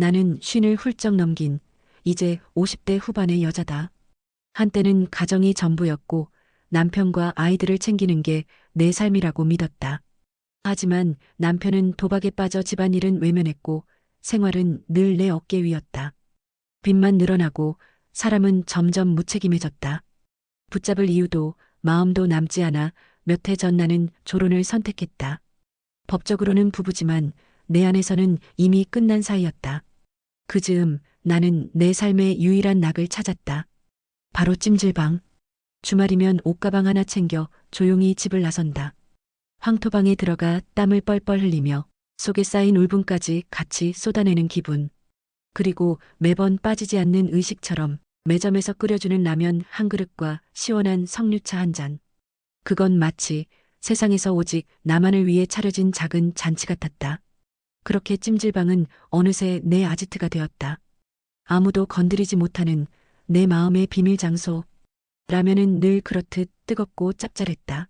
나는 쉰을 훌쩍 넘긴 이제 50대 후반의 여자다. 한때는 가정이 전부였고 남편과 아이들을 챙기는 게 내 삶이라고 믿었다. 하지만 남편은 도박에 빠져 집안일은 외면했고 생활은 늘 내 어깨 위였다. 빚만 늘어나고 사람은 점점 무책임해졌다. 붙잡을 이유도 마음도 남지 않아 몇 해 전 나는 졸혼을 선택했다. 법적으로는 부부지만 내 안에서는 이미 끝난 사이였다. 그 즈음 나는 내 삶의 유일한 낙을 찾았다. 바로 찜질방. 주말이면 옷가방 하나 챙겨 조용히 집을 나선다. 황토방에 들어가 땀을 뻘뻘 흘리며 속에 쌓인 울분까지 같이 쏟아내는 기분. 그리고 매번 빠지지 않는 의식처럼 매점에서 끓여주는 라면 한 그릇과 시원한 석류차 한 잔. 그건 마치 세상에서 오직 나만을 위해 차려진 작은 잔치 같았다. 그렇게 찜질방은 어느새 내 아지트가 되었다. 아무도 건드리지 못하는 내 마음의 비밀 장소. 라면은 늘 그렇듯 뜨겁고 짭짤했다.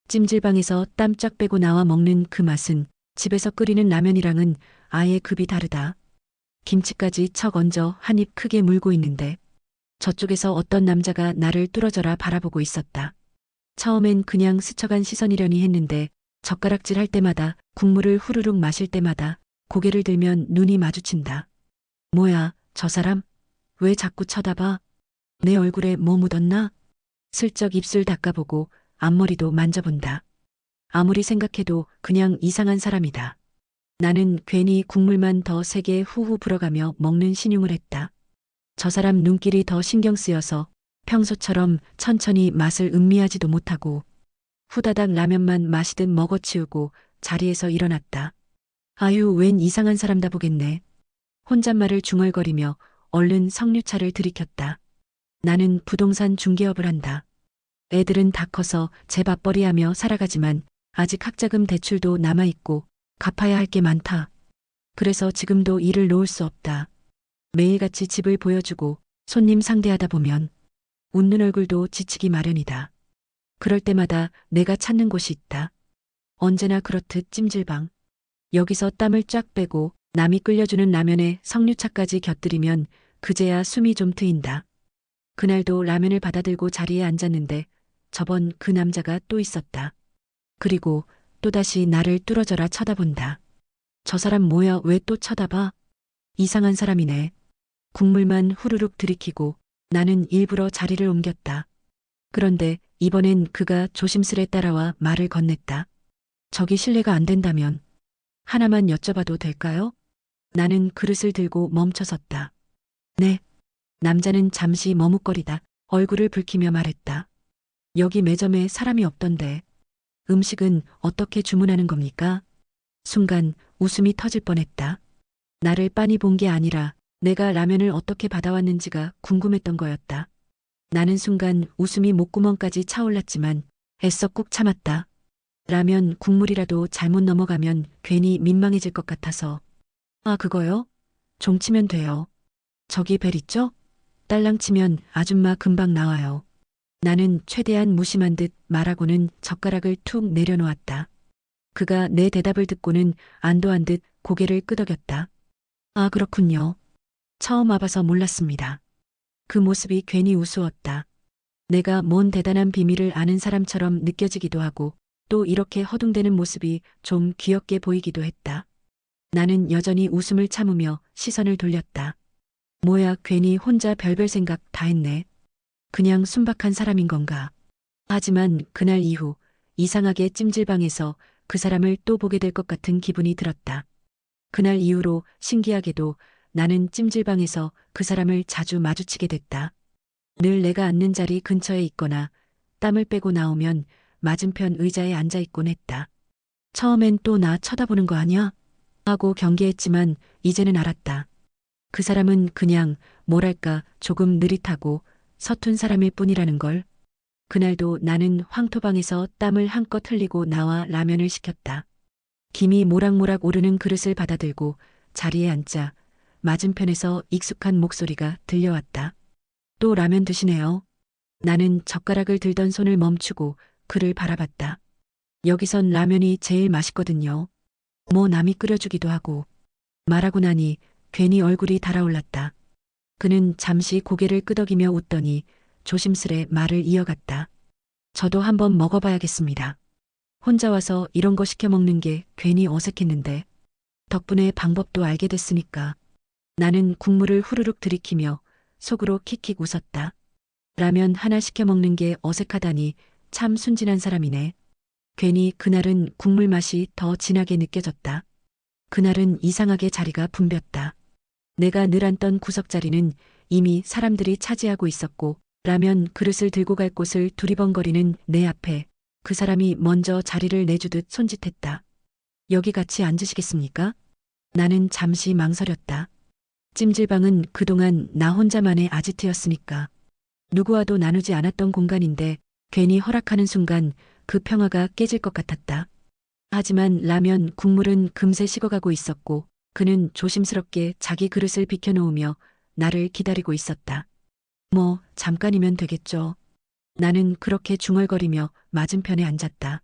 찜질방에서 땀 쫙 빼고 나와 먹는 그 맛은 집에서 끓이는 라면이랑은 아예 급이 다르다. 김치까지 척 얹어 한 입 크게 물고 있는데 저쪽에서 어떤 남자가 나를 뚫어져라 바라보고 있었다. 처음엔 그냥 스쳐간 시선이려니 했는데 젓가락질 할 때마다 국물을 후루룩 마실 때마다 고개를 들면 눈이 마주친다. 뭐야, 저 사람? 왜 자꾸 쳐다봐? 내 얼굴에 뭐 묻었나? 슬쩍 입술 닦아보고 앞머리도 만져본다. 아무리 생각해도 그냥 이상한 사람이다. 나는 괜히 국물만 더 세게 후후 불어가며 먹는 신용을 했다. 저 사람 눈길이 더 신경 쓰여서 평소처럼 천천히 맛을 음미하지도 못하고 후다닥 라면만 마시듯 먹어치우고 자리에서 일어났다. 아유, 웬 이상한 사람다 보겠네. 혼잣말을 중얼거리며 얼른 석류차를 들이켰다. 나는 부동산 중개업을 한다. 애들은 다 커서 제 밥벌이하며 살아가지만 아직 학자금 대출도 남아있고 갚아야 할 게 많다. 그래서 지금도 일을 놓을 수 없다. 매일같이 집을 보여주고 손님 상대하다 보면 웃는 얼굴도 지치기 마련이다. 그럴 때마다 내가 찾는 곳이 있다. 언제나 그렇듯 찜질방. 여기서 땀을 쫙 빼고 남이 끓여주는 라면에 석류차까지 곁들이면 그제야 숨이 좀 트인다. 그날도 라면을 받아들고 자리에 앉았는데 저번 그 남자가 또 있었다. 그리고 또다시 나를 뚫어져라 쳐다본다. 저 사람 뭐야, 왜 또 쳐다봐? 이상한 사람이네. 국물만 후루룩 들이키고 나는 일부러 자리를 옮겼다. 그런데 이번엔 그가 조심스레 따라와 말을 건넸다. 저기 실례가 안 된다면 하나만 여쭤봐도 될까요? 나는 그릇을 들고 멈춰섰다. 네. 남자는 잠시 머뭇거리다 얼굴을 붉히며 말했다. 여기 매점에 사람이 없던데 음식은 어떻게 주문하는 겁니까? 순간 웃음이 터질 뻔했다. 나를 빤히 본 게 아니라 내가 라면을 어떻게 받아왔는지가 궁금했던 거였다. 나는 순간 웃음이 목구멍까지 차올랐지만 애써 꾹 참았다. 라면 국물이라도 잘못 넘어가면 괜히 민망해질 것 같아서. 아, 그거요? 종치면 돼요. 저기 벨 있죠? 딸랑 치면 아줌마 금방 나와요. 나는 최대한 무심한 듯 말하고는 젓가락을 툭 내려놓았다. 그가 내 대답을 듣고는 안도한 듯 고개를 끄덕였다. 아, 그렇군요. 처음 와봐서 몰랐습니다. 그 모습이 괜히 우스웠다. 내가 뭔 대단한 비밀을 아는 사람처럼 느껴지기도 하고 또 이렇게 허둥대는 모습이 좀 귀엽게 보이기도 했다. 나는 여전히 웃음을 참으며 시선을 돌렸다. 뭐야, 괜히 혼자 별별 생각 다 했네. 그냥 순박한 사람인 건가. 하지만 그날 이후 이상하게 찜질방에서 그 사람을 또 보게 될 것 같은 기분이 들었다. 그날 이후로 신기하게도 나는 찜질방에서 그 사람을 자주 마주치게 됐다. 늘 내가 앉는 자리 근처에 있거나 땀을 빼고 나오면 맞은편 의자에 앉아 있곤 했다. 처음엔 또 나 쳐다보는 거 아니야? 하고 경계했지만 이제는 알았다. 그 사람은 그냥 뭐랄까 조금 느릿하고 서툰 사람일 뿐이라는 걸. 그날도 나는 황토방에서 땀을 한껏 흘리고 나와 라면을 시켰다. 김이 모락모락 오르는 그릇을 받아들고 자리에 앉자 맞은편에서 익숙한 목소리가 들려왔다. 또 라면 드시네요. 나는 젓가락을 들던 손을 멈추고 그를 바라봤다. 여기선 라면이 제일 맛있거든요. 뭐 남이 끓여주기도 하고. 말하고 나니 괜히 얼굴이 달아올랐다. 그는 잠시 고개를 끄덕이며 웃더니 조심스레 말을 이어갔다. 저도 한번 먹어봐야겠습니다. 혼자 와서 이런 거 시켜 먹는 게 괜히 어색했는데 덕분에 방법도 알게 됐으니까. 나는 국물을 후루룩 들이키며 속으로 킥킥 웃었다. 라면 하나 시켜 먹는 게 어색하다니 참 순진한 사람이네. 괜히 그날은 국물 맛이 더 진하게 느껴졌다. 그날은 이상하게 자리가 붐볐다. 내가 늘 앉던 구석자리는 이미 사람들이 차지하고 있었고 라면 그릇을 들고 갈 곳을 두리번거리는 내 앞에 그 사람이 먼저 자리를 내주듯 손짓했다. 여기 같이 앉으시겠습니까? 나는 잠시 망설였다. 찜질방은 그동안 나 혼자만의 아지트였으니까. 누구와도 나누지 않았던 공간인데 괜히 허락하는 순간 그 평화가 깨질 것 같았다. 하지만 라면 국물은 금세 식어가고 있었고 그는 조심스럽게 자기 그릇을 비켜놓으며 나를 기다리고 있었다. 뭐 잠깐이면 되겠죠. 나는 그렇게 중얼거리며 맞은편에 앉았다.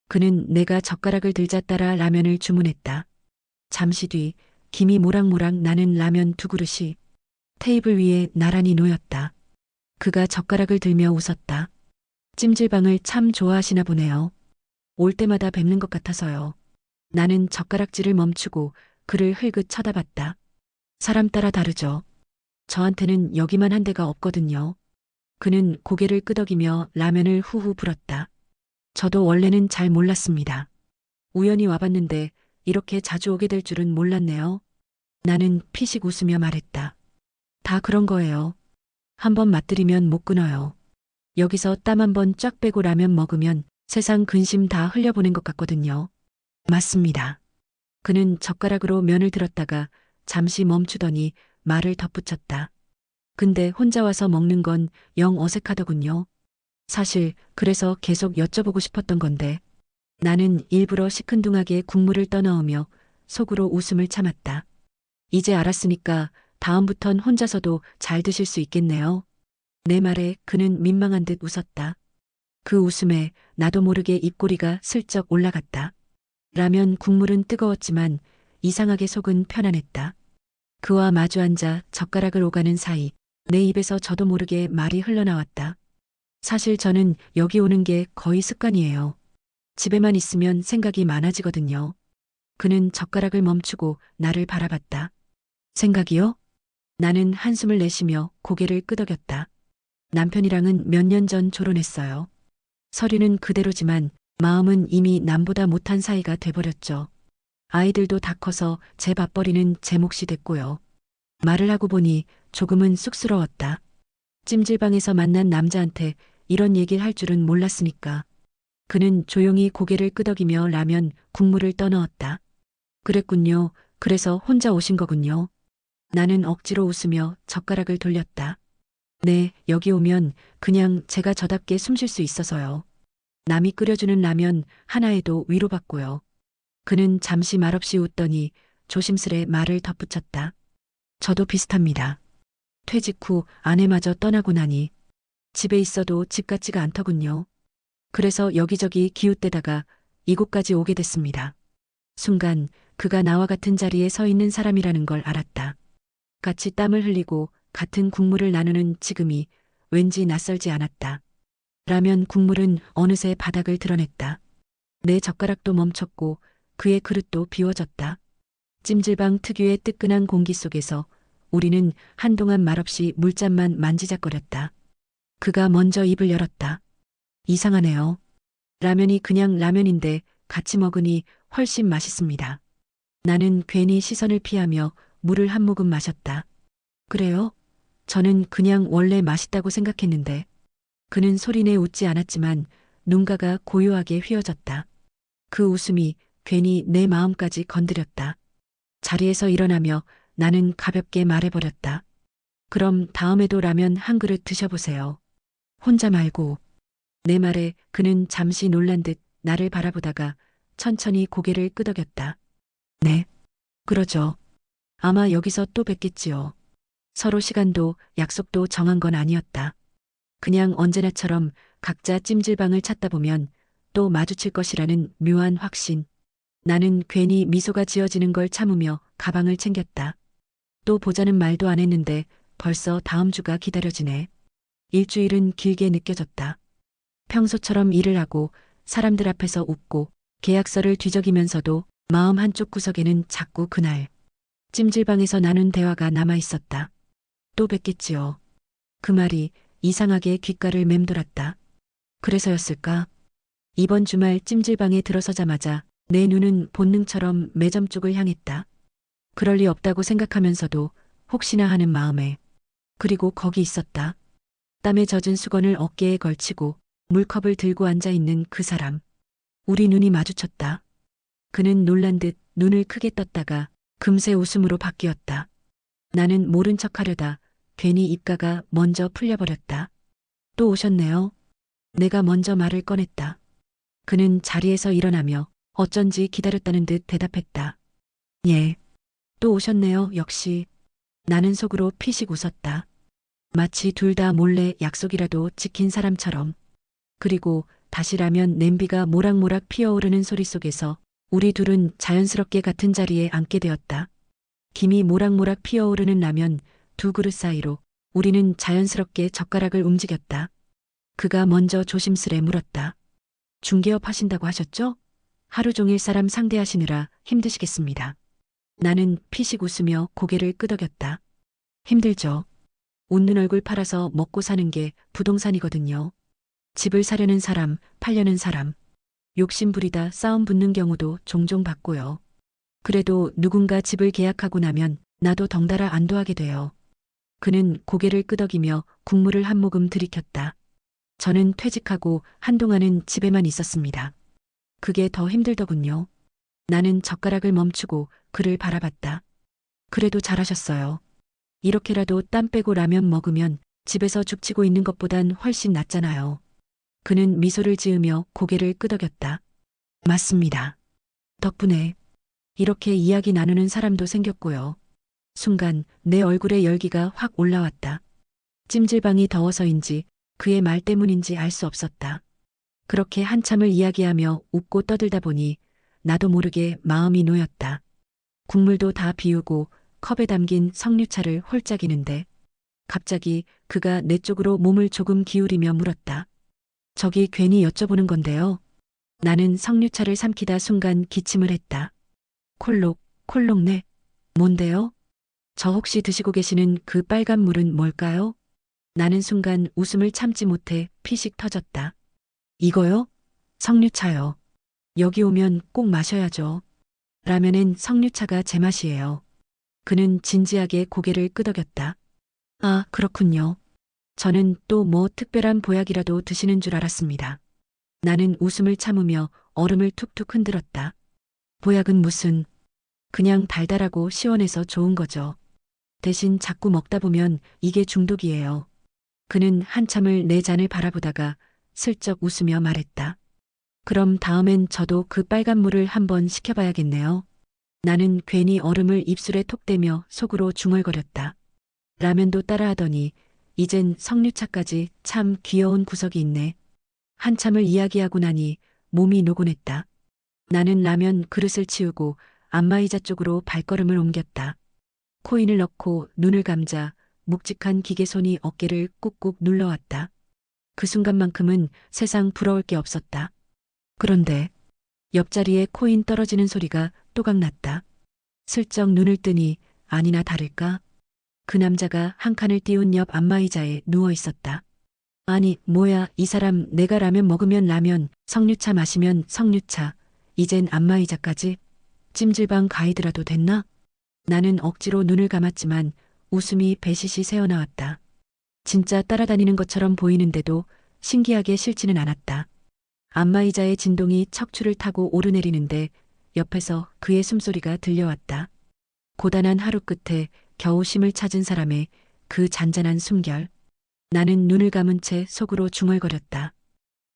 그는 내가 젓가락을 들자 따라 라면을 주문했다. 잠시 뒤 김이 모락모락 나는 라면 두 그릇이 테이블 위에 나란히 놓였다. 그가 젓가락을 들며 웃었다. 찜질방을 참 좋아하시나 보네요. 올 때마다 뵙는 것 같아서요. 나는 젓가락질을 멈추고 그를 흘긋 쳐다봤다. 사람 따라 다르죠. 저한테는 여기만 한 데가 없거든요. 그는 고개를 끄덕이며 라면을 후후 불었다. 저도 원래는 잘 몰랐습니다. 우연히 와봤는데 이렇게 자주 오게 될 줄은 몰랐네요. 나는 피식 웃으며 말했다. 다 그런 거예요. 한번 맛들이면 못 끊어요. 여기서 땀 한 번 쫙 빼고 라면 먹으면 세상 근심 다 흘려보낸 것 같거든요. 맞습니다. 그는 젓가락으로 면을 들었다가 잠시 멈추더니 말을 덧붙였다. 근데 혼자 와서 먹는 건 영 어색하더군요. 사실 그래서 계속 여쭤보고 싶었던 건데. 나는 일부러 시큰둥하게 국물을 떠넣으며 속으로 웃음을 참았다. 이제 알았으니까 다음부턴 혼자서도 잘 드실 수 있겠네요. 내 말에 그는 민망한 듯 웃었다. 그 웃음에 나도 모르게 입꼬리가 슬쩍 올라갔다. 라면 국물은 뜨거웠지만 이상하게 속은 편안했다. 그와 마주 앉아 젓가락을 오가는 사이 내 입에서 저도 모르게 말이 흘러나왔다. 사실 저는 여기 오는 게 거의 습관이에요. 집에만 있으면 생각이 많아지거든요. 그는 젓가락을 멈추고 나를 바라봤다. 생각이요? 나는 한숨을 내쉬며 고개를 끄덕였다. 남편이랑은 몇 년 전 결혼했어요. 서류는 그대로지만 마음은 이미 남보다 못한 사이가 돼버렸죠. 아이들도 다 커서 제 밥벌이는 제 몫이 됐고요. 말을 하고 보니 조금은 쑥스러웠다. 찜질방에서 만난 남자한테 이런 얘기를 할 줄은 몰랐으니까. 그는 조용히 고개를 끄덕이며 라면 국물을 떠넣었다. 그랬군요. 그래서 혼자 오신 거군요. 나는 억지로 웃으며 젓가락을 돌렸다. 네, 여기 오면 그냥 제가 저답게 숨 쉴 수 있어서요. 남이 끓여주는 라면 하나에도 위로받고요. 그는 잠시 말없이 웃더니 조심스레 말을 덧붙였다. 저도 비슷합니다. 퇴직 후 아내마저 떠나고 나니 집에 있어도 집 같지가 않더군요. 그래서 여기저기 기웃대다가 이곳까지 오게 됐습니다. 순간 그가 나와 같은 자리에 서 있는 사람이라는 걸 알았다. 같이 땀을 흘리고 같은 국물을 나누는 지금이 왠지 낯설지 않았다. 라면 국물은 어느새 바닥을 드러냈다. 내 젓가락도 멈췄고 그의 그릇도 비워졌다. 찜질방 특유의 뜨끈한 공기 속에서 우리는 한동안 말없이 물잔만 만지작거렸다. 그가 먼저 입을 열었다. 이상하네요. 라면이 그냥 라면인데 같이 먹으니 훨씬 맛있습니다. 나는 괜히 시선을 피하며 물을 한 모금 마셨다. 그래요? 저는 그냥 원래 맛있다고 생각했는데. 그는 소리내 웃지 않았지만 눈가가 고요하게 휘어졌다. 그 웃음이 괜히 내 마음까지 건드렸다. 자리에서 일어나며 나는 가볍게 말해버렸다. 그럼 다음에도 라면 한 그릇 드셔보세요. 혼자 말고. 내 말에 그는 잠시 놀란 듯 나를 바라보다가 천천히 고개를 끄덕였다. 네. 그러죠. 아마 여기서 또 뵙겠지요. 서로 시간도 약속도 정한 건 아니었다. 그냥 언제나처럼 각자 찜질방을 찾다 보면 또 마주칠 것이라는 묘한 확신. 나는 괜히 미소가 지어지는 걸 참으며 가방을 챙겼다. 또 보자는 말도 안 했는데 벌써 다음 주가 기다려지네. 일주일은 길게 느껴졌다. 평소처럼 일을 하고 사람들 앞에서 웃고 계약서를 뒤적이면서도 마음 한쪽 구석에는 자꾸 그날 찜질방에서 나눈 대화가 남아 있었다. 또 뵙겠지요. 그 말이 이상하게 귓가를 맴돌았다. 그래서였을까? 이번 주말 찜질방에 들어서자마자 내 눈은 본능처럼 매점 쪽을 향했다. 그럴 리 없다고 생각하면서도 혹시나 하는 마음에. 그리고 거기 있었다. 땀에 젖은 수건을 어깨에 걸치고 물컵을 들고 앉아 있는 그 사람. 우리 눈이 마주쳤다. 그는 놀란 듯 눈을 크게 떴다가 금세 웃음으로 바뀌었다. 나는 모른 척 하려다 괜히 입가가 먼저 풀려버렸다. 또 오셨네요. 내가 먼저 말을 꺼냈다. 그는 자리에서 일어나며 어쩐지 기다렸다는 듯 대답했다. 예. 또 오셨네요, 역시. 나는 속으로 피식 웃었다. 마치 둘 다 몰래 약속이라도 지킨 사람처럼. 그리고 다시 라면 냄비가 모락모락 피어오르는 소리 속에서 우리 둘은 자연스럽게 같은 자리에 앉게 되었다. 김이 모락모락 피어오르는 라면 두 그릇 사이로 우리는 자연스럽게 젓가락을 움직였다. 그가 먼저 조심스레 물었다. 중개업 하신다고 하셨죠? 하루 종일 사람 상대하시느라 힘드시겠습니다. 나는 피식 웃으며 고개를 끄덕였다. 힘들죠. 웃는 얼굴 팔아서 먹고 사는 게 부동산이거든요. 집을 사려는 사람, 팔려는 사람. 욕심 부리다 싸움 붙는 경우도 종종 봤고요. 그래도 누군가 집을 계약하고 나면 나도 덩달아 안도하게 돼요. 그는 고개를 끄덕이며 국물을 한 모금 들이켰다. 저는 퇴직하고 한동안은 집에만 있었습니다. 그게 더 힘들더군요. 나는 젓가락을 멈추고 그를 바라봤다. 그래도 잘하셨어요. 이렇게라도 땀 빼고 라면 먹으면 집에서 죽치고 있는 것보단 훨씬 낫잖아요. 그는 미소를 지으며 고개를 끄덕였다. 맞습니다. 덕분에 이렇게 이야기 나누는 사람도 생겼고요. 순간 내 얼굴에 열기가 확 올라왔다. 찜질방이 더워서인지 그의 말 때문인지 알 수 없었다. 그렇게 한참을 이야기하며 웃고 떠들다 보니 나도 모르게 마음이 놓였다. 국물도 다 비우고 컵에 담긴 석류차를 홀짝이는데 갑자기 그가 내 쪽으로 몸을 조금 기울이며 물었다. 저기 괜히 여쭤보는 건데요. 나는 석류차를 삼키다 순간 기침을 했다. 콜록, 콜록네. 뭔데요? 저 혹시 드시고 계시는 그 빨간 물은 뭘까요? 나는 순간 웃음을 참지 못해 피식 터졌다. 이거요? 석류차요. 여기 오면 꼭 마셔야죠. 라면엔 석류차가 제 맛이에요. 그는 진지하게 고개를 끄덕였다. 아, 그렇군요. 저는 또 뭐 특별한 보약이라도 드시는 줄 알았습니다. 나는 웃음을 참으며 얼음을 툭툭 흔들었다. 보약은 무슨, 그냥 달달하고 시원해서 좋은 거죠. 대신 자꾸 먹다 보면 이게 중독이에요. 그는 한참을 내 잔을 바라보다가 슬쩍 웃으며 말했다. 그럼 다음엔 저도 그 빨간 물을 한번 시켜봐야겠네요. 나는 괜히 얼음을 입술에 톡 대며 속으로 중얼거렸다. 라면도 따라하더니 이젠 석류차까지 참 귀여운 구석이 있네. 한참을 이야기하고 나니 몸이 노곤했다. 나는 라면 그릇을 치우고 안마의자 쪽으로 발걸음을 옮겼다. 코인을 넣고 눈을 감자 묵직한 기계손이 어깨를 꾹꾹 눌러왔다. 그 순간만큼은 세상 부러울 게 없었다. 그런데 옆자리에 코인 떨어지는 소리가 또각났다. 슬쩍 눈을 뜨니 아니나 다를까 그 남자가 한 칸을 띄운 옆 안마의자에 누워 있었다. 아니, 뭐야, 이 사람 내가 라면 먹으면 라면, 석류차 마시면 석류차, 이젠 안마의자까지? 찜질방 가이드라도 됐나? 나는 억지로 눈을 감았지만 웃음이 배시시 새어나왔다. 진짜 따라다니는 것처럼 보이는데도 신기하게 싫지는 않았다. 안마의자의 진동이 척추를 타고 오르내리는데 옆에서 그의 숨소리가 들려왔다. 고단한 하루 끝에 겨우 쉼을 찾은 사람의 그 잔잔한 숨결. 나는 눈을 감은 채 속으로 중얼거렸다.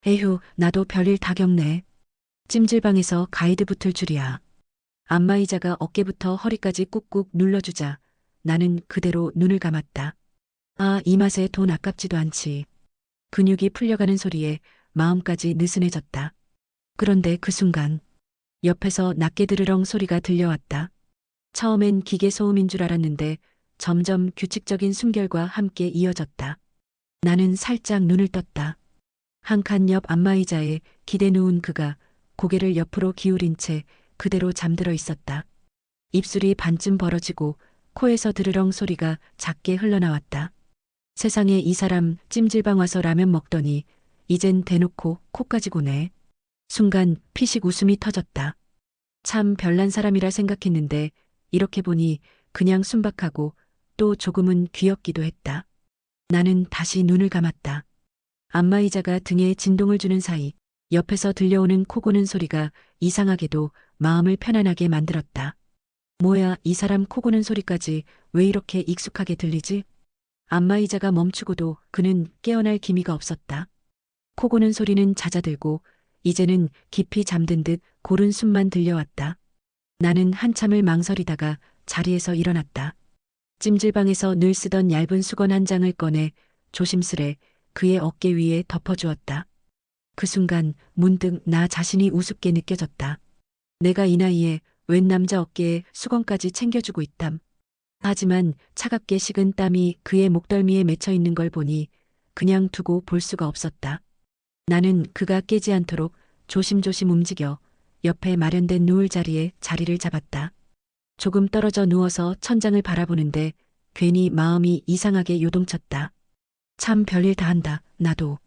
에휴, 나도 별일 다 겪네. 찜질방에서 가이드 붙을 줄이야. 안마의자가 어깨부터 허리까지 꾹꾹 눌러주자 나는 그대로 눈을 감았다. 아, 이 맛에 돈 아깝지도 않지. 근육이 풀려가는 소리에 마음까지 느슨해졌다. 그런데 그 순간 옆에서 낮게 드르렁 소리가 들려왔다. 처음엔 기계 소음인 줄 알았는데 점점 규칙적인 숨결과 함께 이어졌다. 나는 살짝 눈을 떴다. 한 칸 옆 안마의자에 기대 누운 그가 고개를 옆으로 기울인 채 그대로 잠들어 있었다. 입술이 반쯤 벌어지고 코에서 드르렁 소리가 작게 흘러나왔다. 세상에 이 사람 찜질방 와서 라면 먹더니 이젠 대놓고 코까지 고네. 순간 피식 웃음이 터졌다. 참 별난 사람이라 생각했는데 이렇게 보니 그냥 순박하고 또 조금은 귀엽기도 했다. 나는 다시 눈을 감았다. 안마의자가 등에 진동을 주는 사이 옆에서 들려오는 코 고는 소리가 이상하게도 마음을 편안하게 만들었다. 뭐야, 이 사람 코 고는 소리까지 왜 이렇게 익숙하게 들리지? 안마의자가 멈추고도 그는 깨어날 기미가 없었다. 코 고는 소리는 잦아들고 이제는 깊이 잠든 듯 고른 숨만 들려왔다. 나는 한참을 망설이다가 자리에서 일어났다. 찜질방에서 늘 쓰던 얇은 수건 한 장을 꺼내 조심스레 그의 어깨 위에 덮어주었다. 그 순간 문득 나 자신이 우습게 느껴졌다. 내가 이 나이에 웬 남자 어깨에 수건까지 챙겨주고 있담. 하지만 차갑게 식은 땀이 그의 목덜미에 맺혀 있는 걸 보니 그냥 두고 볼 수가 없었다. 나는 그가 깨지 않도록 조심조심 움직여 옆에 마련된 누울 자리에 자리를 잡았다. 조금 떨어져 누워서 천장을 바라보는데 괜히 마음이 이상하게 요동쳤다. 참 별일 다 한다, 나도.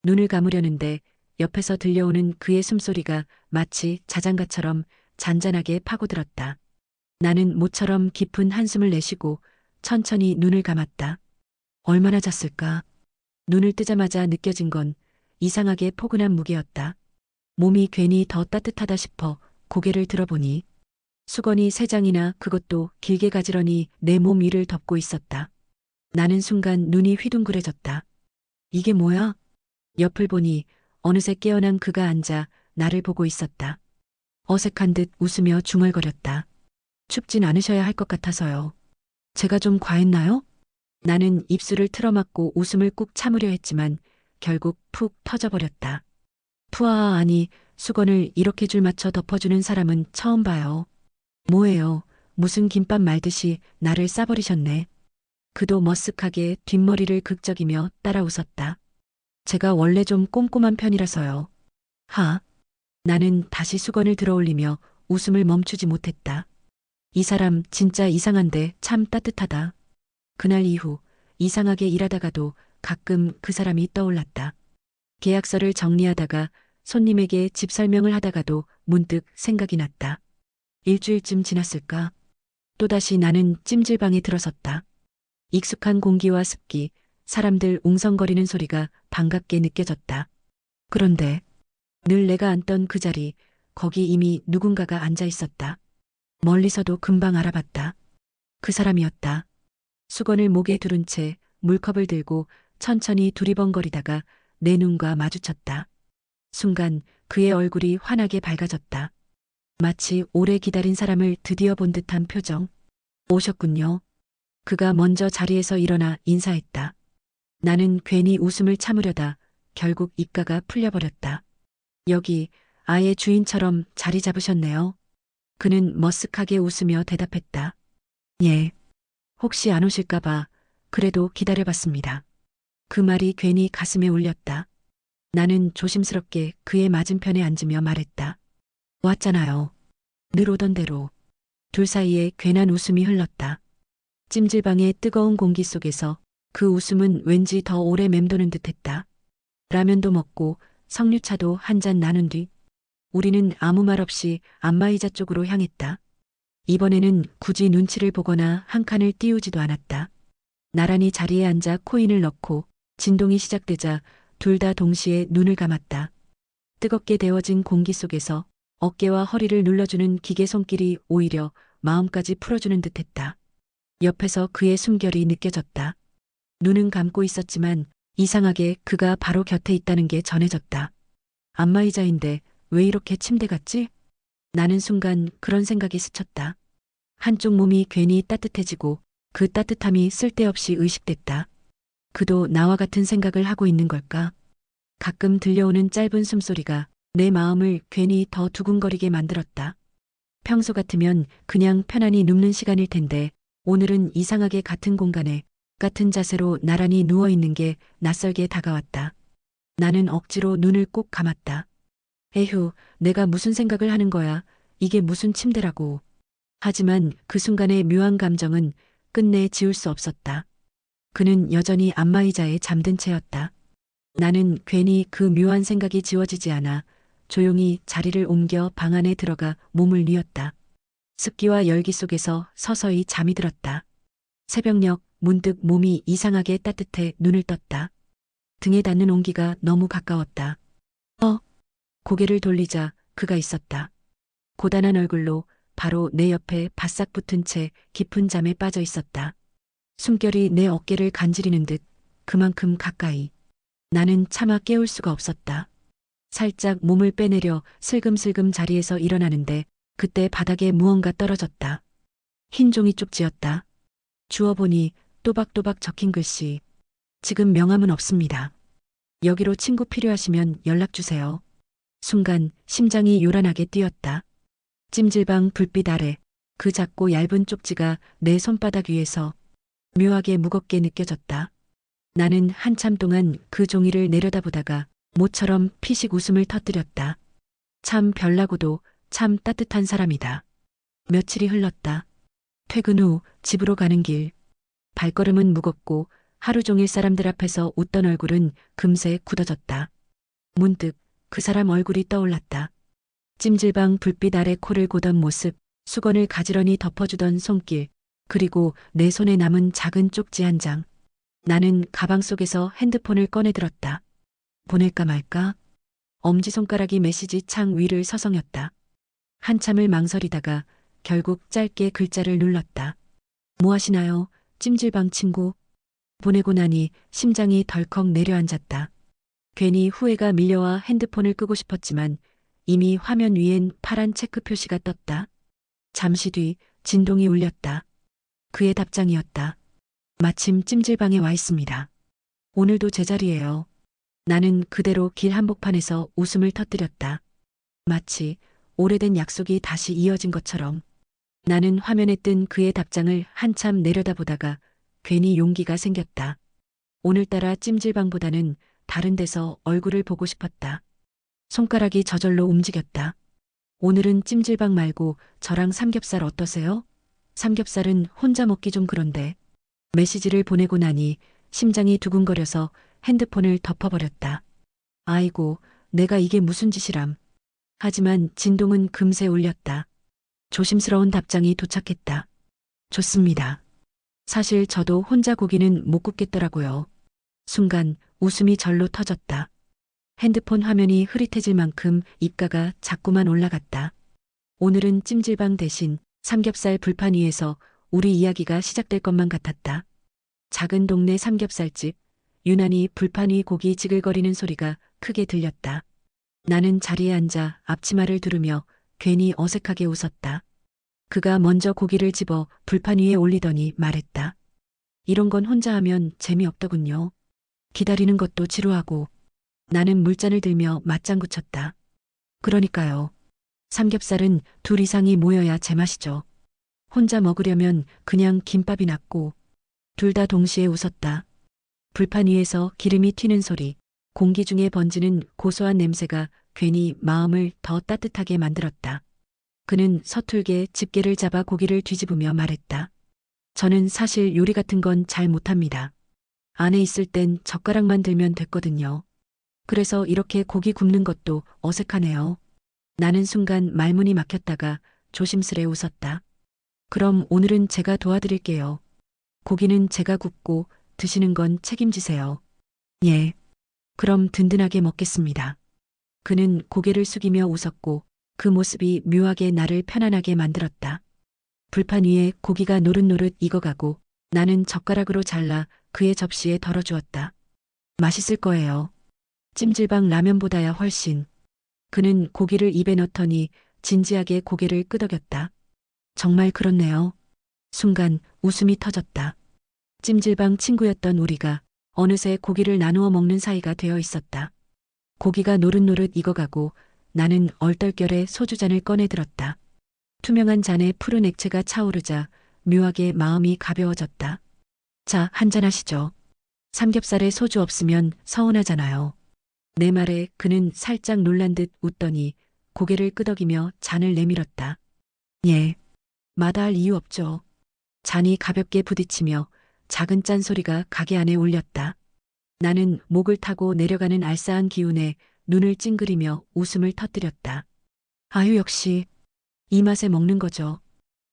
눈을 감으려는데 옆에서 들려오는 그의 숨소리가 마치 자장가처럼 잔잔하게 파고들었다. 나는 모처럼 깊은 한숨을 내쉬고 천천히 눈을 감았다. 얼마나 잤을까? 눈을 뜨자마자 느껴진 건 이상하게 포근한 무게였다. 몸이 괜히 더 따뜻하다 싶어 고개를 들어보니 수건이 3장이나 그것도 길게 가지런히 내 몸 위를 덮고 있었다. 나는 순간 눈이 휘둥그레졌다. 이게 뭐야? 옆을 보니 어느새 깨어난 그가 앉아 나를 보고 있었다. 어색한 듯 웃으며 중얼거렸다. 춥진 않으셔야 할 것 같아서요. 제가 좀 과했나요? 나는 입술을 틀어막고 웃음을 꾹 참으려 했지만 결국 푹 터져버렸다. 푸아, 아니, 수건을 이렇게 줄 맞춰 덮어주는 사람은 처음 봐요. 뭐예요? 무슨 김밥 말듯이 나를 싸버리셨네. 그도 머쓱하게 뒷머리를 극적이며 따라 웃었다. 제가 원래 좀 꼼꼼한 편이라서요. 하. 나는 다시 수건을 들어올리며 웃음을 멈추지 못했다. 이 사람 진짜 이상한데 참 따뜻하다. 그날 이후 이상하게 일하다가도 가끔 그 사람이 떠올랐다. 계약서를 정리하다가 손님에게 집 설명을 하다가도 문득 생각이 났다. 일주일쯤 지났을까? 또다시 나는 찜질방에 들어섰다. 익숙한 공기와 습기, 사람들 웅성거리는 소리가 반갑게 느껴졌다. 그런데 늘 내가 앉던 그 자리, 거기 이미 누군가가 앉아 있었다. 멀리서도 금방 알아봤다. 그 사람이었다. 수건을 목에 두른 채 물컵을 들고 천천히 두리번거리다가 내 눈과 마주쳤다. 순간 그의 얼굴이 환하게 밝아졌다. 마치 오래 기다린 사람을 드디어 본 듯한 표정. 오셨군요. 그가 먼저 자리에서 일어나 인사했다. 나는 괜히 웃음을 참으려다 결국 입가가 풀려버렸다. 여기 아예 주인처럼 자리 잡으셨네요. 그는 머쓱하게 웃으며 대답했다. 예. 혹시 안 오실까봐 그래도 기다려봤습니다. 그 말이 괜히 가슴에 울렸다. 나는 조심스럽게 그의 맞은편에 앉으며 말했다. 왔잖아요. 늘 오던 대로. 둘 사이에 괜한 웃음이 흘렀다. 찜질방의 뜨거운 공기 속에서 그 웃음은 왠지 더 오래 맴도는 듯했다. 라면도 먹고 석류차도 한 잔 나눈 뒤 우리는 아무 말 없이 안마의자 쪽으로 향했다. 이번에는 굳이 눈치를 보거나 한 칸을 띄우지도 않았다. 나란히 자리에 앉아 코인을 넣고 진동이 시작되자 둘 다 동시에 눈을 감았다. 뜨겁게 데워진 공기 속에서 어깨와 허리를 눌러주는 기계 손길이 오히려 마음까지 풀어주는 듯했다. 옆에서 그의 숨결이 느껴졌다. 눈은 감고 있었지만 이상하게 그가 바로 곁에 있다는 게 전해졌다. 안마의자인데 왜 이렇게 침대 같지? 나는 순간 그런 생각이 스쳤다. 한쪽 몸이 괜히 따뜻해지고 그 따뜻함이 쓸데없이 의식됐다. 그도 나와 같은 생각을 하고 있는 걸까? 가끔 들려오는 짧은 숨소리가 내 마음을 괜히 더 두근거리게 만들었다. 평소 같으면 그냥 편안히 눕는 시간일 텐데 오늘은 이상하게 같은 공간에 같은 자세로 나란히 누워있는 게 낯설게 다가왔다. 나는 억지로 눈을 꼭 감았다. 에휴, 내가 무슨 생각을 하는 거야. 이게 무슨 침대라고. 하지만 그 순간의 묘한 감정은 끝내 지울 수 없었다. 그는 여전히 안마의자에 잠든 채였다. 나는 괜히 그 묘한 생각이 지워지지 않아 조용히 자리를 옮겨 방 안에 들어가 몸을 뉘었다. 습기와 열기 속에서 서서히 잠이 들었다. 새벽녘 문득 몸이 이상하게 따뜻해 눈을 떴다. 등에 닿는 온기가 너무 가까웠다. 고개를 돌리자 그가 있었다. 고단한 얼굴로 바로 내 옆에 바싹 붙은 채 깊은 잠에 빠져 있었다. 숨결이 내 어깨를 간지리는 듯 그만큼 가까이. 나는 차마 깨울 수가 없었다. 살짝 몸을 빼내려 슬금슬금 자리에서 일어나는데 그때 바닥에 무언가 떨어졌다. 흰 종이 쪽지였다. 주워보니 또박또박 적힌 글씨. 지금 명함은 없습니다. 여기로 친구 필요하시면 연락주세요. 순간 심장이 요란하게 뛰었다. 찜질방 불빛 아래 그 작고 얇은 쪽지가 내 손바닥 위에서 묘하게 무겁게 느껴졌다. 나는 한참 동안 그 종이를 내려다보다가 모처럼 피식 웃음을 터뜨렸다. 참 별나고도 참 따뜻한 사람이다. 며칠이 흘렀다. 퇴근 후 집으로 가는 길. 발걸음은 무겁고 하루 종일 사람들 앞에서 웃던 얼굴은 금세 굳어졌다. 문득 그 사람 얼굴이 떠올랐다. 찜질방 불빛 아래 코를 고던 모습, 수건을 가지런히 덮어주던 손길, 그리고 내 손에 남은 작은 쪽지 한 장. 나는 가방 속에서 핸드폰을 꺼내 들었다. 보낼까 말까? 엄지손가락이 메시지 창 위를 서성였다. 한참을 망설이다가 결국 짧게 글자를 눌렀다. 뭐 하시나요? 찜질방 친구. 보내고 나니 심장이 덜컥 내려앉았다. 괜히 후회가 밀려와 핸드폰을 끄고 싶었지만 이미 화면 위엔 파란 체크 표시가 떴다. 잠시 뒤 진동이 울렸다. 그의 답장이었다. 마침 찜질방에 와 있습니다. 오늘도 제자리예요. 나는 그대로 길 한복판에서 웃음을 터뜨렸다. 마치 오래된 약속이 다시 이어진 것처럼. 나는 화면에 뜬 그의 답장을 한참 내려다보다가 괜히 용기가 생겼다. 오늘따라 찜질방보다는 다른 데서 얼굴을 보고 싶었다. 손가락이 저절로 움직였다. 오늘은 찜질방 말고 저랑 삼겹살 어떠세요? 삼겹살은 혼자 먹기 좀 그런데. 메시지를 보내고 나니 심장이 두근거려서 핸드폰을 덮어버렸다. 아이고, 내가 이게 무슨 짓이람. 하지만 진동은 금세 울렸다. 조심스러운 답장이 도착했다. 좋습니다. 사실 저도 혼자 고기는 못 굽겠더라고요. 순간 웃음이 절로 터졌다. 핸드폰 화면이 흐릿해질 만큼 입가가 자꾸만 올라갔다. 오늘은 찜질방 대신 삼겹살 불판 위에서 우리 이야기가 시작될 것만 같았다. 작은 동네 삼겹살집, 유난히 불판 위 고기 지글거리는 소리가 크게 들렸다. 나는 자리에 앉아 앞치마를 두르며 괜히 어색하게 웃었다. 그가 먼저 고기를 집어 불판 위에 올리더니 말했다. 이런 건 혼자 하면 재미없더군요. 기다리는 것도 지루하고. 나는 물잔을 들며 맞장구 쳤다. 그러니까요. 삼겹살은 둘 이상이 모여야 제맛이죠. 혼자 먹으려면 그냥 김밥이 낫고. 둘 다 동시에 웃었다. 불판 위에서 기름이 튀는 소리, 공기 중에 번지는 고소한 냄새가 괜히 마음을 더 따뜻하게 만들었다. 그는 서툴게 집게를 잡아 고기를 뒤집으며 말했다. 저는 사실 요리 같은 건 잘 못합니다. 안에 있을 땐 젓가락만 들면 됐거든요. 그래서 이렇게 고기 굽는 것도 어색하네요. 나는 순간 말문이 막혔다가 조심스레 웃었다. 그럼 오늘은 제가 도와드릴게요. 고기는 제가 굽고 드시는 건 책임지세요. 예. 그럼 든든하게 먹겠습니다. 그는 고개를 숙이며 웃었고 그 모습이 묘하게 나를 편안하게 만들었다. 불판 위에 고기가 노릇노릇 익어가고 나는 젓가락으로 잘라 그의 접시에 덜어주었다. 맛있을 거예요. 찜질방 라면보다야 훨씬. 그는 고기를 입에 넣더니 진지하게 고개를 끄덕였다. 정말 그렇네요. 순간 웃음이 터졌다. 찜질방 친구였던 우리가 어느새 고기를 나누어 먹는 사이가 되어 있었다. 고기가 노릇노릇 익어가고 나는 얼떨결에 소주잔을 꺼내 들었다. 투명한 잔에 푸른 액체가 차오르자 묘하게 마음이 가벼워졌다. 자, 한잔하시죠. 삼겹살에 소주 없으면 서운하잖아요. 내 말에 그는 살짝 놀란 듯 웃더니 고개를 끄덕이며 잔을 내밀었다. 예. 마다할 이유 없죠. 잔이 가볍게 부딪히며 작은 짠소리가 가게 안에 울렸다. 나는 목을 타고 내려가는 알싸한 기운에 눈을 찡그리며 웃음을 터뜨렸다. 아유, 역시 이 맛에 먹는 거죠.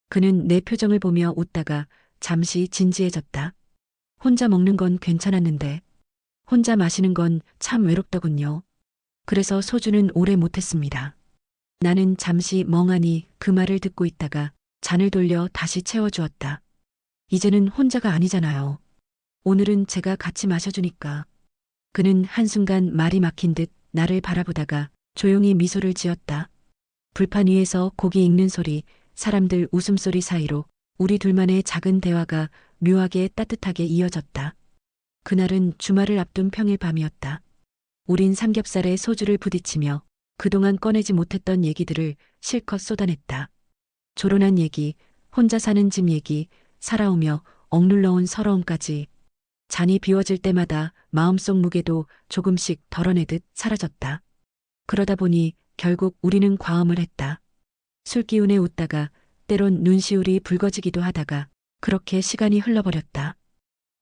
그는 내 표정을 보며 웃다가 잠시 진지해졌다. 혼자 먹는 건 괜찮았는데 혼자 마시는 건 참 외롭더군요. 그래서 소주는 오래 못했습니다. 나는 잠시 멍하니 그 말을 듣고 있다가 잔을 돌려 다시 채워주었다. 이제는 혼자가 아니잖아요. 오늘은 제가 같이 마셔주니까. 그는 한순간 말이 막힌 듯 나를 바라보다가 조용히 미소를 지었다. 불판 위에서 고기 익는 소리, 사람들 웃음소리 사이로 우리 둘만의 작은 대화가 묘하게 따뜻하게 이어졌다. 그날은 주말을 앞둔 평일 밤이었다. 우린 삼겹살에 소주를 부딪히며 그동안 꺼내지 못했던 얘기들을 실컷 쏟아냈다. 조론한 얘기, 혼자 사는 집 얘기, 살아오며 억눌러온 서러움까지. 잔이 비워질 때마다 마음속 무게도 조금씩 덜어내듯 사라졌다. 그러다 보니 결국 우리는 과음을 했다. 술기운에 웃다가 때론 눈시울이 붉어지기도 하다가 그렇게 시간이 흘러버렸다.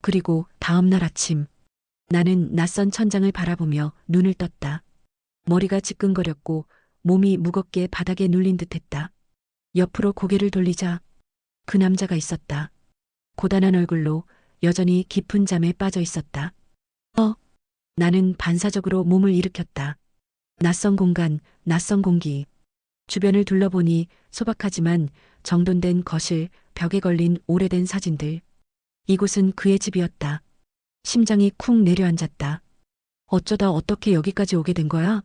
그리고 다음 날 아침 나는 낯선 천장을 바라보며 눈을 떴다. 머리가 지끈거렸고 몸이 무겁게 바닥에 눌린 듯했다. 옆으로 고개를 돌리자 그 남자가 있었다. 고단한 얼굴로 여전히 깊은 잠에 빠져 있었다. 나는 반사적으로 몸을 일으켰다. 낯선 공간, 낯선 공기. 주변을 둘러보니 소박하지만 정돈된 거실, 벽에 걸린 오래된 사진들. 이곳은 그의 집이었다. 심장이 쿵 내려앉았다. 어쩌다 어떻게 여기까지 오게 된 거야?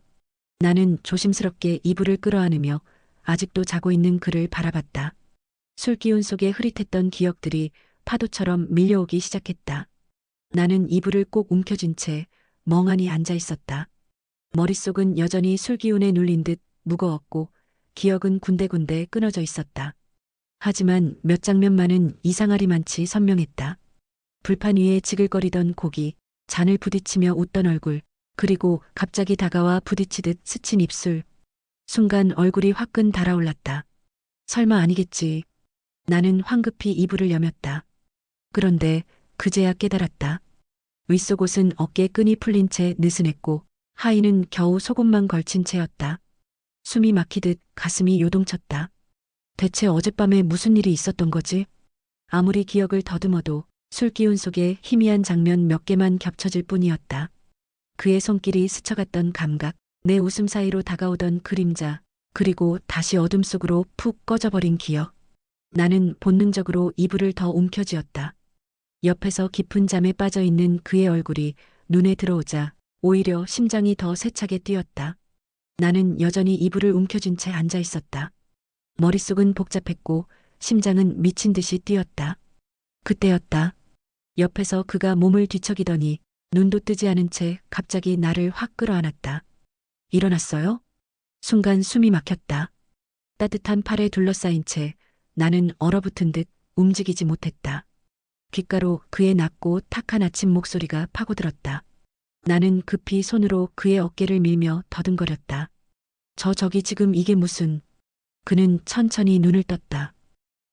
나는 조심스럽게 이불을 끌어안으며 아직도 자고 있는 그를 바라봤다. 술기운 속에 흐릿했던 기억들이 파도처럼 밀려오기 시작했다. 나는 이불을 꼭 움켜쥔 채 멍하니 앉아 있었다. 머릿속은 여전히 술기운에 눌린 듯 무거웠고 기억은 군데군데 끊어져 있었다. 하지만 몇 장면만은 이상하리만치 선명했다. 불판 위에 지글거리던 고기, 잔을 부딪히며 웃던 얼굴, 그리고 갑자기 다가와 부딪히듯 스친 입술. 순간 얼굴이 화끈 달아올랐다. 설마 아니겠지. 나는 황급히 이불을 여몄다. 그런데 그제야 깨달았다. 윗속옷은 어깨 끈이 풀린 채 느슨했고 하의는 겨우 속옷만 걸친 채였다. 숨이 막히듯 가슴이 요동쳤다. 대체 어젯밤에 무슨 일이 있었던 거지? 아무리 기억을 더듬어도 술기운 속에 희미한 장면 몇 개만 겹쳐질 뿐이었다. 그의 손길이 스쳐갔던 감각, 내 웃음 사이로 다가오던 그림자, 그리고 다시 어둠 속으로 푹 꺼져버린 기억. 나는 본능적으로 이불을 더 움켜쥐었다. 옆에서 깊은 잠에 빠져있는 그의 얼굴이 눈에 들어오자 오히려 심장이 더 세차게 뛰었다. 나는 여전히 이불을 움켜쥔 채 앉아 있었다. 머릿속은 복잡했고 심장은 미친 듯이 뛰었다. 그때였다. 옆에서 그가 몸을 뒤척이더니 눈도 뜨지 않은 채 갑자기 나를 확 끌어안았다. 일어났어요? 순간 숨이 막혔다. 따뜻한 팔에 둘러싸인 채 나는 얼어붙은 듯 움직이지 못했다. 귓가로 그의 낮고 탁한 아침 목소리가 파고들었다. 나는 급히 손으로 그의 어깨를 밀며 더듬거렸다. 저기 지금 이게 무슨... 그는 천천히 눈을 떴다.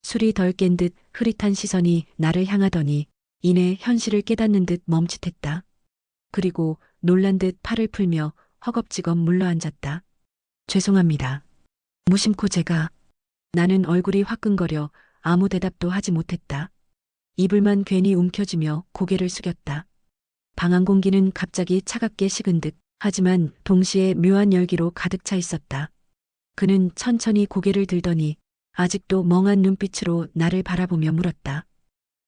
술이 덜 깬 듯 흐릿한 시선이 나를 향하더니 이내 현실을 깨닫는 듯 멈칫했다. 그리고 놀란 듯 팔을 풀며 허겁지겁 물러앉았다. 죄송합니다. 무심코 제가... 나는 얼굴이 화끈거려 아무 대답도 하지 못했다. 이불만 괜히 움켜쥐며 고개를 숙였다. 방안 공기는 갑자기 차갑게 식은 듯 하지만 동시에 묘한 열기로 가득 차 있었다. 그는 천천히 고개를 들더니 아직도 멍한 눈빛으로 나를 바라보며 물었다.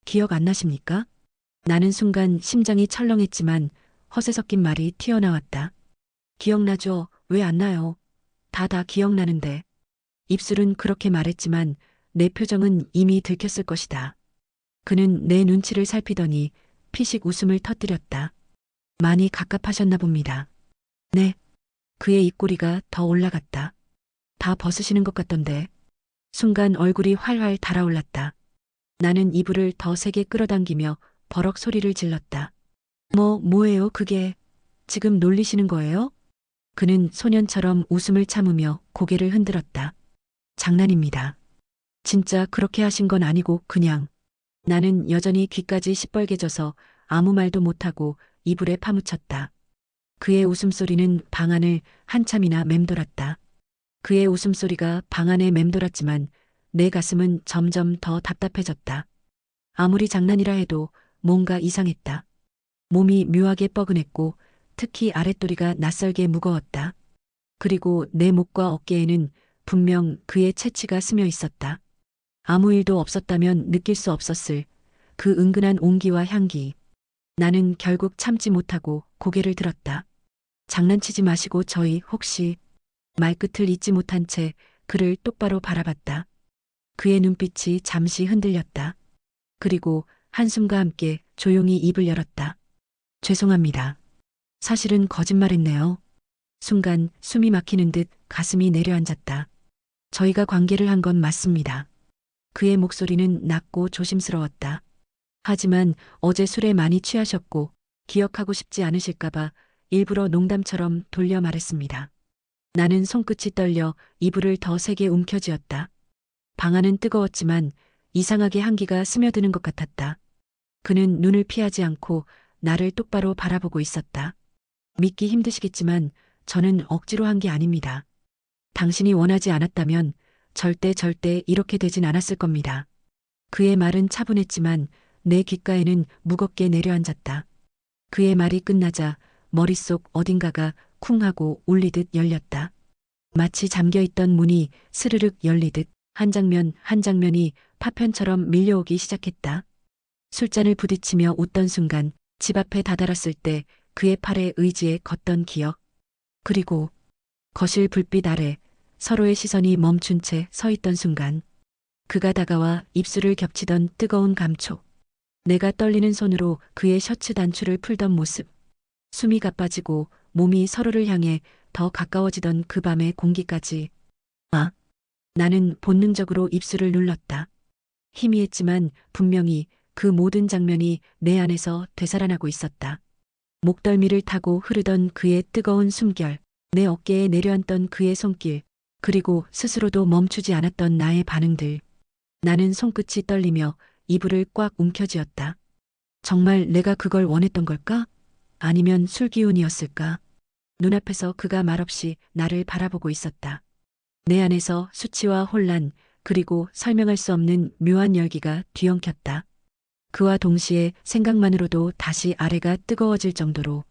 기억 안 나십니까? 나는 순간 심장이 철렁했지만 허세 섞인 말이 튀어나왔다. 기억나죠? 왜 안 나요? 다 기억나는데. 입술은 그렇게 말했지만 내 표정은 이미 들켰을 것이다. 그는 내 눈치를 살피더니 피식 웃음을 터뜨렸다. 많이 갑갑하셨나 봅니다. 네. 그의 입꼬리가 더 올라갔다. 다 벗으시는 것 같던데. 순간 얼굴이 활활 달아올랐다. 나는 이불을 더 세게 끌어당기며 버럭 소리를 질렀다. 뭐예요, 그게? 지금 놀리시는 거예요? 그는 소년처럼 웃음을 참으며 고개를 흔들었다. 장난입니다. 진짜 그렇게 하신 건 아니고 그냥. 나는 여전히 귀까지 시뻘개져서 아무 말도 못하고 이불에 파묻혔다. 그의 웃음소리는 방 안을 한참이나 맴돌았다. 그의 웃음소리가 방 안에 맴돌았지만 내 가슴은 점점 더 답답해졌다. 아무리 장난이라 해도 뭔가 이상했다. 몸이 묘하게 뻐근했고 특히 아랫도리가 낯설게 무거웠다. 그리고 내 목과 어깨에는 분명 그의 체치가 스며 있었다. 아무 일도 없었다면 느낄 수 없었을 그 은근한 온기와 향기. 나는 결국 참지 못하고 고개를 들었다. 장난치지 마시고 저희 혹시 말끝을 잇지 못한 채 그를 똑바로 바라봤다. 그의 눈빛이 잠시 흔들렸다. 그리고 한숨과 함께 조용히 입을 열었다. 죄송합니다. 사실은 거짓말했네요. 순간 숨이 막히는 듯 가슴이 내려앉았다. 저희가 관계를 한 건 맞습니다. 그의 목소리는 낮고 조심스러웠다. 하지만 어제 술에 많이 취하셨고 기억하고 싶지 않으실까봐 일부러 농담처럼 돌려 말했습니다. 나는 손끝이 떨려 이불을 더 세게 움켜쥐었다. 방 안은 뜨거웠지만 이상하게 한기가 스며드는 것 같았다. 그는 눈을 피하지 않고 나를 똑바로 바라보고 있었다. 믿기 힘드시겠지만 저는 억지로 한 게 아닙니다. 당신이 원하지 않았다면 절대 이렇게 되진 않았을 겁니다. 그의 말은 차분했지만 내 귓가에는 무겁게 내려앉았다. 그의 말이 끝나자 머릿속 어딘가가 쿵 하고 울리듯 열렸다. 마치 잠겨있던 문이 스르륵 열리듯 한 장면 한 장면이 파편처럼 밀려오기 시작했다. 술잔을 부딪히며 웃던 순간 집 앞에 다다랐을 때 그의 팔에 의지에 걷던 기억. 그리고 거실 불빛 아래 서로의 시선이 멈춘 채 서 있던 순간 그가 다가와 입술을 겹치던 뜨거운 감촉. 내가 떨리는 손으로 그의 셔츠 단추를 풀던 모습. 숨이 가빠지고 몸이 서로를 향해 더 가까워지던 그 밤의 공기까지. 나는 본능적으로 입술을 눌렀다. 희미했지만 분명히 그 모든 장면이 내 안에서 되살아나고 있었다. 목덜미를 타고 흐르던 그의 뜨거운 숨결, 내 어깨에 내려앉던 그의 손길, 그리고 스스로도 멈추지 않았던 나의 반응들. 나는 손끝이 떨리며 이불을 꽉 움켜쥐었다. 정말 내가 그걸 원했던 걸까? 아니면 술 기운이었을까? 눈앞에서 그가 말없이 나를 바라보고 있었다. 내 안에서 수치와 혼란, 그리고 설명할 수 없는 묘한 열기가 뒤엉켰다. 그와 동시에 생각만으로도 다시 아래가 뜨거워질 정도로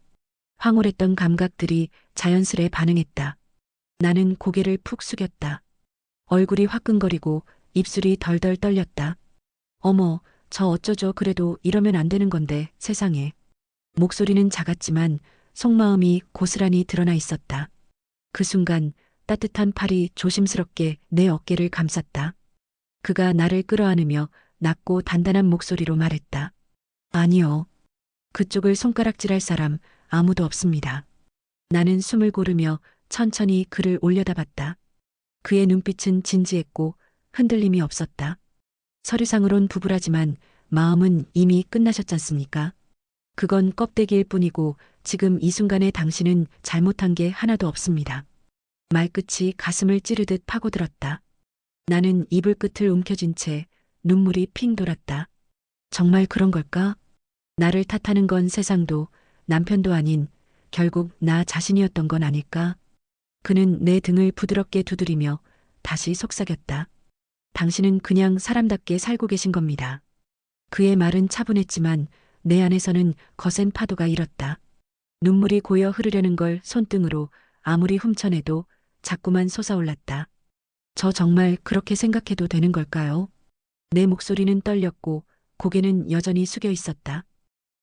황홀했던 감각들이 자연스레 반응했다. 나는 고개를 푹 숙였다. 얼굴이 화끈거리고 입술이 덜덜 떨렸다. 어머, 저 어쩌죠. 그래도 이러면 안 되는 건데, 세상에. 목소리는 작았지만 속마음이 고스란히 드러나 있었다. 그 순간 따뜻한 팔이 조심스럽게 내 어깨를 감쌌다. 그가 나를 끌어안으며 낮고 단단한 목소리로 말했다. 아니요. 그쪽을 손가락질할 사람 아무도 없습니다. 나는 숨을 고르며 천천히 그를 올려다봤다. 그의 눈빛은 진지했고 흔들림이 없었다. 서류상으론 부부라지만 마음은 이미 끝나셨잖습니까? 그건 껍데기일 뿐이고 지금 이 순간에 당신은 잘못한 게 하나도 없습니다. 말끝이 가슴을 찌르듯 파고들었다. 나는 이불 끝을 움켜쥔 채 눈물이 핑 돌았다. 정말 그런 걸까? 나를 탓하는 건 세상도 남편도 아닌 결국 나 자신이었던 건 아닐까? 그는 내 등을 부드럽게 두드리며 다시 속삭였다. 당신은 그냥 사람답게 살고 계신 겁니다. 그의 말은 차분했지만 내 안에서는 거센 파도가 일었다. 눈물이 고여 흐르려는 걸 손등으로 아무리 훔쳐내도 자꾸만 솟아올랐다. 저 정말 그렇게 생각해도 되는 걸까요? 내 목소리는 떨렸고 고개는 여전히 숙여 있었다.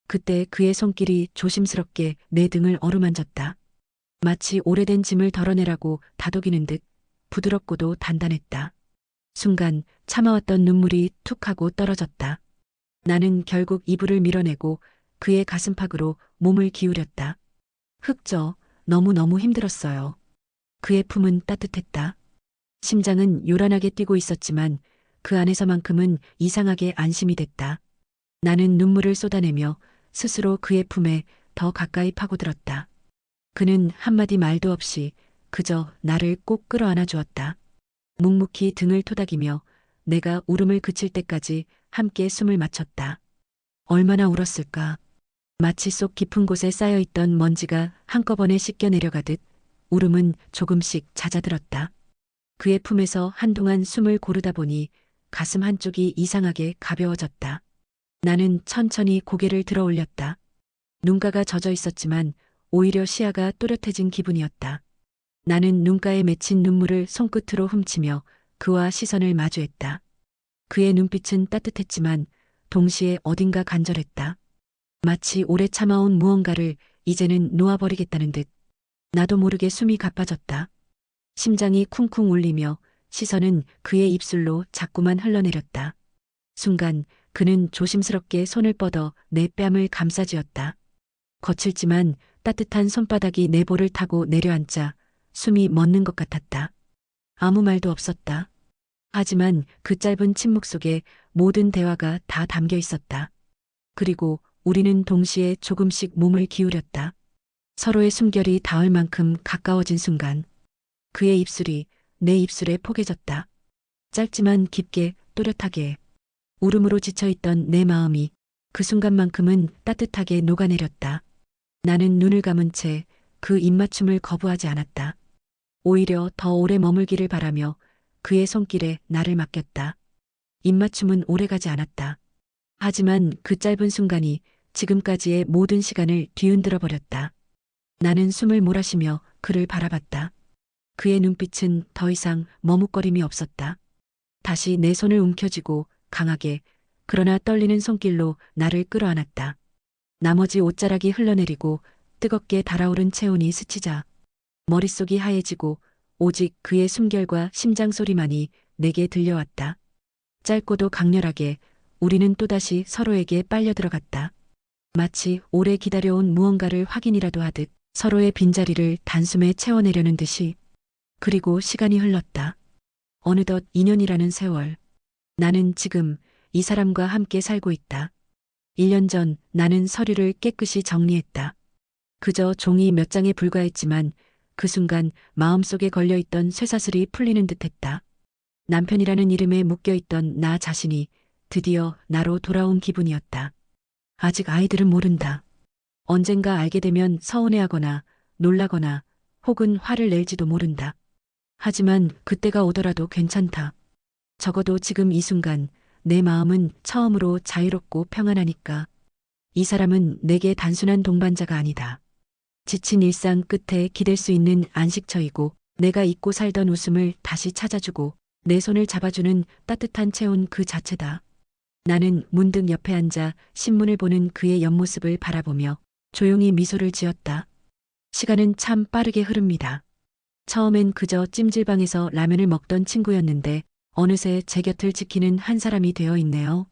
그때 그의 손길이 조심스럽게 내 등을 어루만졌다. 마치 오래된 짐을 덜어내라고 다독이는 듯 부드럽고도 단단했다. 순간 참아왔던 눈물이 툭 하고 떨어졌다. 나는 결국 이불을 밀어내고 그의 가슴팍으로 몸을 기울였다. 흑저, 너무너무 힘들었어요. 그의 품은 따뜻했다. 심장은 요란하게 뛰고 있었지만 그 안에서만큼은 이상하게 안심이 됐다. 나는 눈물을 쏟아내며 스스로 그의 품에 더 가까이 파고들었다. 그는 한마디 말도 없이 그저 나를 꼭 끌어안아 주었다. 묵묵히 등을 토닥이며 내가 울음을 그칠 때까지 함께 숨을 맞췄다. 얼마나 울었을까. 마치 속 깊은 곳에 쌓여있던 먼지가 한꺼번에 씻겨 내려가듯 울음은 조금씩 잦아들었다. 그의 품에서 한동안 숨을 고르다 보니 가슴 한쪽이 이상하게 가벼워졌다. 나는 천천히 고개를 들어 올렸다. 눈가가 젖어 있었지만 오히려 시야가 또렷해진 기분이었다. 나는 눈가에 맺힌 눈물을 손끝으로 훔치며 그와 시선을 마주했다. 그의 눈빛은 따뜻했지만 동시에 어딘가 간절했다. 마치 오래 참아온 무언가를 이제는 놓아버리겠다는 듯. 나도 모르게 숨이 가빠졌다. 심장이 쿵쿵 울리며 시선은 그의 입술로 자꾸만 흘러내렸다. 순간 그는 조심스럽게 손을 뻗어 내 뺨을 감싸쥐었다. 거칠지만 따뜻한 손바닥이 내 볼을 타고 내려앉자 숨이 멎는 것 같았다. 아무 말도 없었다. 하지만 그 짧은 침묵 속에 모든 대화가 다 담겨 있었다. 그리고 우리는 동시에 조금씩 몸을 기울였다. 서로의 숨결이 닿을 만큼 가까워진 순간 그의 입술이 내 입술에 포개졌다. 짧지만 깊게 또렷하게. 울음으로 지쳐있던 내 마음이 그 순간만큼은 따뜻하게 녹아내렸다. 나는 눈을 감은 채 그 입맞춤을 거부하지 않았다. 오히려 더 오래 머물기를 바라며 그의 손길에 나를 맡겼다. 입맞춤은 오래가지 않았다. 하지만 그 짧은 순간이 지금까지의 모든 시간을 뒤흔들어 버렸다. 나는 숨을 몰아쉬며 그를 바라봤다. 그의 눈빛은 더 이상 머뭇거림이 없었다. 다시 내 손을 움켜쥐고 강하게 그러나 떨리는 손길로 나를 끌어안았다. 나머지 옷자락이 흘러내리고 뜨겁게 달아오른 체온이 스치자 머릿속이 하얘지고 오직 그의 숨결과 심장 소리만이 내게 들려왔다. 짧고도 강렬하게 우리는 또다시 서로에게 빨려 들어갔다. 마치 오래 기다려온 무언가를 확인이라도 하듯 서로의 빈자리를 단숨에 채워내려는 듯이. 그리고 시간이 흘렀다. 어느덧 2년이라는 세월. 나는 지금 이 사람과 함께 살고 있다. 1년 전 나는 서류를 깨끗이 정리했다. 그저 종이 몇 장에 불과했지만 그 순간 마음속에 걸려있던 쇠사슬이 풀리는 듯했다. 남편이라는 이름에 묶여있던 나 자신이 드디어 나로 돌아온 기분이었다. 아직 아이들은 모른다. 언젠가 알게 되면 서운해하거나 놀라거나 혹은 화를 낼지도 모른다. 하지만 그때가 오더라도 괜찮다. 적어도 지금 이 순간 내 마음은 처음으로 자유롭고 평안하니까. 이 사람은 내게 단순한 동반자가 아니다. 지친 일상 끝에 기댈 수 있는 안식처이고 내가 잊고 살던 웃음을 다시 찾아주고 내 손을 잡아주는 따뜻한 체온 그 자체다. 나는 문득 옆에 앉아 신문을 보는 그의 옆모습을 바라보며 조용히 미소를 지었다. 시간은 참 빠르게 흐릅니다. 처음엔 그저 찜질방에서 라면을 먹던 친구였는데 어느새 제 곁을 지키는 한 사람이 되어 있네요.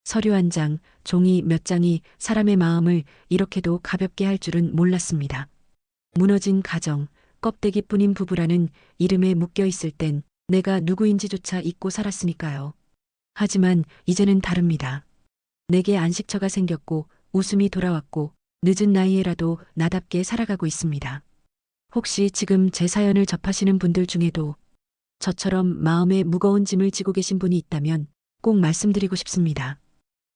서류 한 장, 종이 몇 장이 사람의 마음을 이렇게도 가볍게 할 줄은 몰랐습니다. 무너진 가정, 껍데기뿐인 부부라는 이름에 묶여 있을 땐 내가 누구인지조차 잊고 살았으니까요. 하지만 이제는 다릅니다. 내게 안식처가 생겼고 웃음이 돌아왔고 늦은 나이에라도 나답게 살아가고 있습니다. 혹시 지금 제 사연을 접하시는 분들 중에도 저처럼 마음에 무거운 짐을 지고 계신 분이 있다면 꼭 말씀드리고 싶습니다.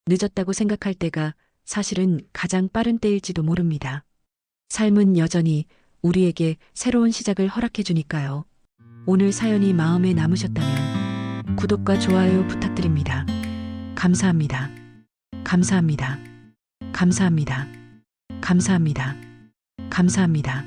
늦었다고 생각할 때가 사실은 가장 빠른 때일지도 모릅니다. 삶은 여전히 우리에게 새로운 시작을 허락해 주니까요. 오늘 사연이 마음에 남으셨다면 구독과 좋아요 부탁드립니다. 감사합니다. 감사합니다. 감사합니다. 감사합니다. 감사합니다.